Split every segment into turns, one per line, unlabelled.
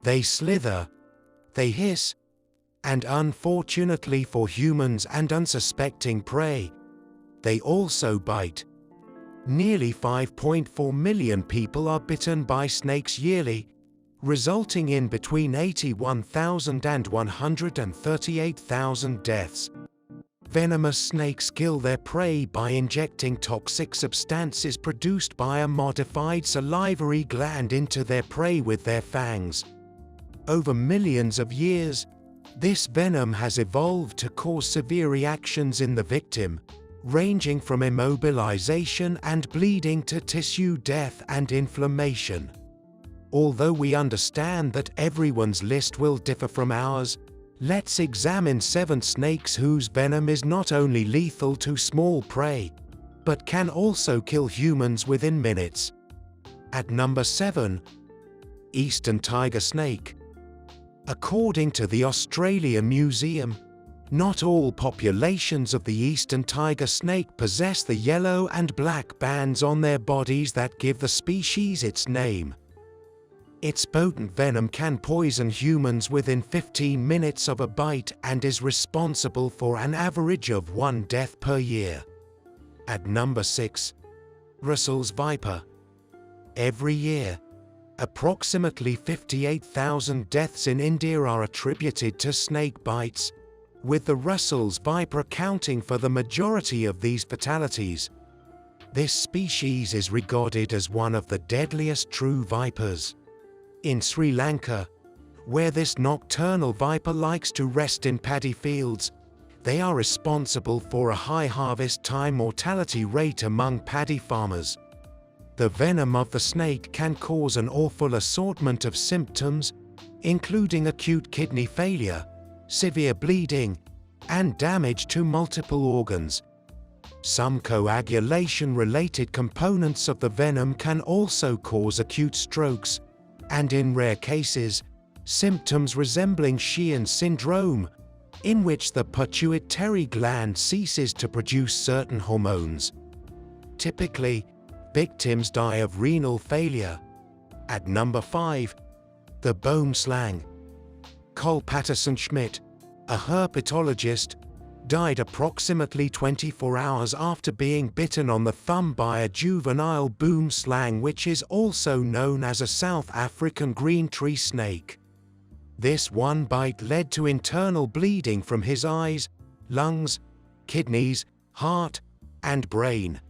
They slither, they hiss, and unfortunately for humans and unsuspecting prey, they also bite. Nearly 5.4 million people are bitten by snakes yearly, resulting in between 81,000 and 138,000 deaths. Venomous snakes kill their prey by injecting toxic substances produced by a modified salivary gland into their prey with their fangs. Over millions of years, this venom has evolved to cause severe reactions in the victim, ranging from immobilization and bleeding to tissue death and inflammation. Although we understand that everyone's list will differ from ours, let's examine 7 snakes whose venom is not only lethal to small prey, but can also kill humans within minutes. At number 7, Eastern tiger snake. According to the Australian Museum, not all populations of the eastern tiger snake possess the yellow and black bands on their bodies that give the species its name. Its potent venom can poison humans within 15 minutes of a bite and is responsible for an average of 1 death per year. At number 6, Russell's viper. Every year, approximately 58,000 deaths in India are attributed to snake bites, with the Russell's viper accounting for the majority of these fatalities. This species is regarded as one of the deadliest true vipers. In Sri Lanka, where this nocturnal viper likes to rest in paddy fields, they are responsible for a high harvest time mortality rate among paddy farmers. The venom of the snake can cause an awful assortment of symptoms, including acute kidney failure, severe bleeding, and damage to multiple organs. Some coagulation-related components of the venom can also cause acute strokes, and in rare cases, symptoms resembling Sheehan syndrome, in which the pituitary gland ceases to produce certain hormones. Typically, victims die of renal failure. At number 5, the Boomslang. Cole Patterson-Schmidt, a herpetologist, died approximately 24 hours after being bitten on the thumb by a juvenile boomslang, which is also known as a South African green tree snake. This one bite led to internal bleeding from his eyes, lungs, kidneys, heart, and brain.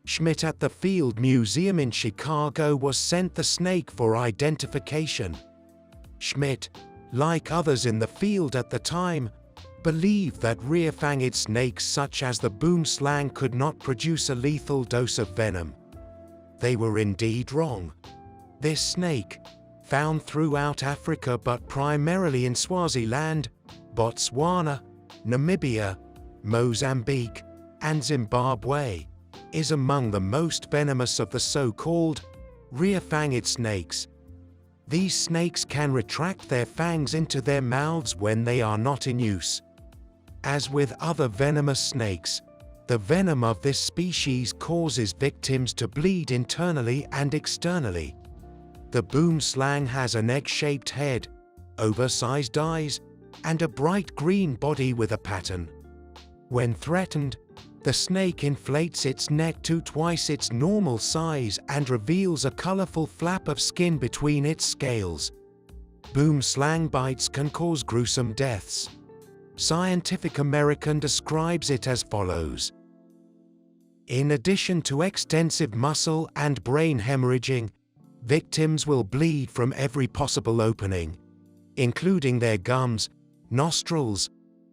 Schmidt at the Field Museum in Chicago was sent the snake for identification. Schmidt, like others in the field at the time, believed that rear-fanged snakes such as the boomslang could not produce a lethal dose of venom. They were indeed wrong. This snake, found throughout Africa but primarily in Swaziland, Botswana, Namibia, Mozambique, and Zimbabwe, is among the most venomous of the so-called rear-fanged snakes. These snakes can retract their fangs into their mouths when they are not in use. As with other venomous snakes, the venom of this species causes victims to bleed internally and externally. The boomslang has an egg-shaped head, oversized eyes, and a bright green body with a pattern. When threatened, the snake inflates its neck to twice its normal size and reveals a colorful flap of skin between its scales. Boomslang bites can cause gruesome deaths. Scientific American describes it as follows. In addition to extensive muscle and brain hemorrhaging, victims will bleed from every possible opening, including their gums, nostrils,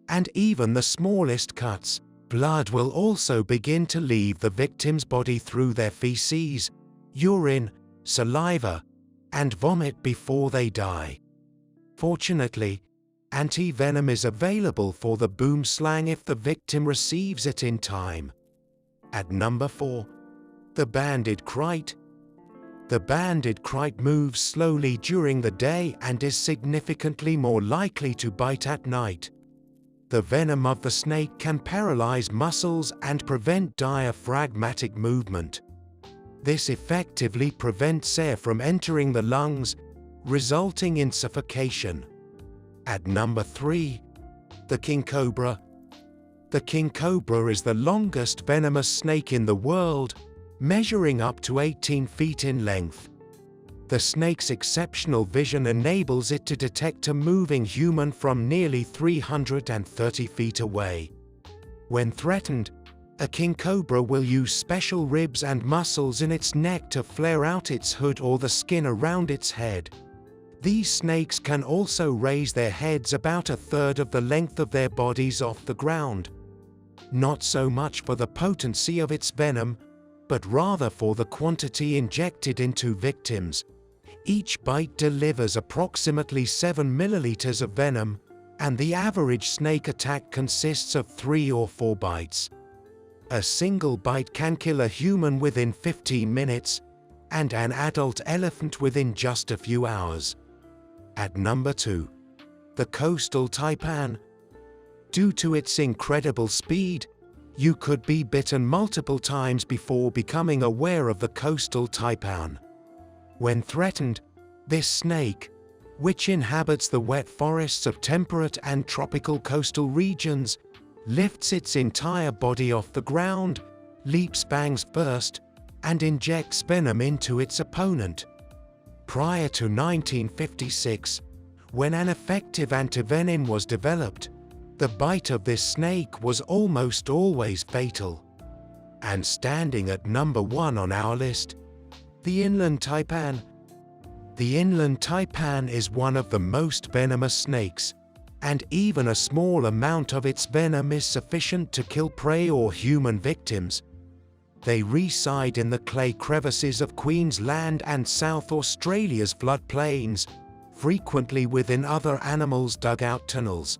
and even the smallest cuts. Blood will also begin to leave the victim's body through their feces, urine, saliva, and vomit before they die. Fortunately, anti-venom is available for the boomslang if the victim receives it in time. At number 4, the banded krait. The banded krait moves slowly during the day and is significantly more likely to bite at night. The venom of the snake can paralyze muscles and prevent diaphragmatic movement. This effectively prevents air from entering the lungs, resulting in suffocation. At number 3, the king cobra. The king cobra is the longest venomous snake in the world, measuring up to 18 feet in length. The snake's exceptional vision enables it to detect a moving human from nearly 330 feet away. When threatened, a king cobra will use special ribs and muscles in its neck to flare out its hood or the skin around its head. These snakes can also raise their heads about a third of the length of their bodies off the ground. Not so much for the potency of its venom, but rather for the quantity injected into victims. Each bite delivers approximately 7 milliliters of venom, and the average snake attack consists of 3 or 4 bites. A single bite can kill a human within 15 minutes, and an adult elephant within just a few hours. At number 2, the coastal taipan. Due to its incredible speed, you could be bitten multiple times before becoming aware of the coastal taipan. When threatened, this snake, which inhabits the wet forests of temperate and tropical coastal regions, lifts its entire body off the ground, leaps fangs first, and injects venom into its opponent. Prior to 1956, when an effective antivenom was developed, the bite of this snake was almost always fatal. And standing at number 1 on our list, the inland taipan. The inland taipan is one of the most venomous snakes, and even a small amount of its venom is sufficient to kill prey or human victims. They reside in the clay crevices of Queensland and South Australia's floodplains, frequently within other animals' dugout tunnels.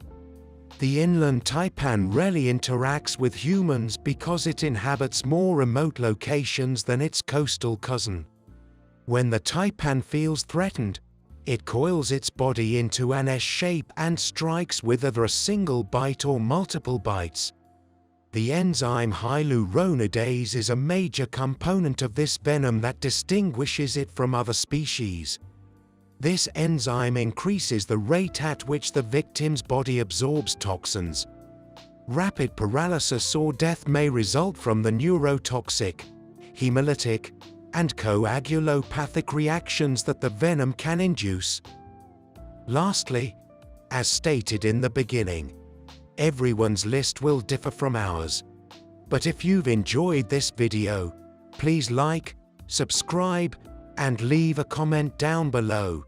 The inland taipan rarely interacts with humans because it inhabits more remote locations than its coastal cousin. When the taipan feels threatened, it coils its body into an S shape and strikes with either a single bite or multiple bites. The enzyme hyaluronidase is a major component of this venom that distinguishes it from other species. This enzyme increases the rate at which the victim's body absorbs toxins. Rapid paralysis or death may result from the neurotoxic, hemolytic, and coagulopathic reactions that the venom can induce. Lastly, as stated in the beginning, everyone's list will differ from ours. But if you've enjoyed this video, please like, subscribe, and leave a comment down below.